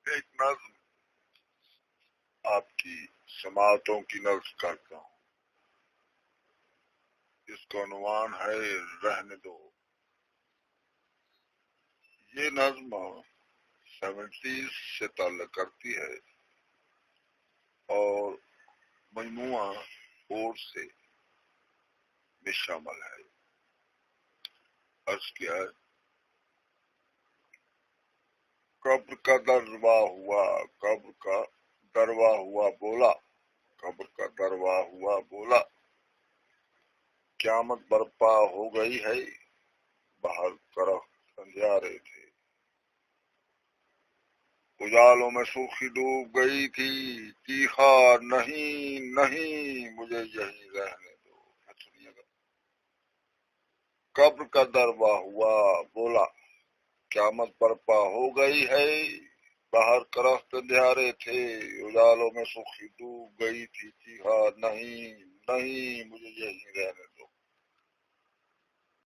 ایک نظم آپ کی سماعتوں کی نقل کرتا ہوں، جس کا عنوان ہے رہنے دو۔ یہ نظم 70s سے تعلق کرتی ہے اور مجموعہ اور سے بھی شامل ہے۔ عرض کیا ہے، قبر کا دروا ہوا، قبر کا دروا ہوا بولا، قبر کا دروا ہوا بولا، قیامت برپا ہو گئی ہے، باہر درخت اندھیارے تھے، اجالوں میں سوکھی ڈوب گئی تھی، چیخا نہیں نہیں مجھے یہی رہنے دو۔ سنیے گا، قبر کا دروا ہوا بولا، قیامت برپا ہو گئی ہے، باہر درخت اندھیارے تھے، اجالوں میں سوکھی ڈوب گئی تھی، چیخا نہیں نہیں مجھے یہی رہنے دو۔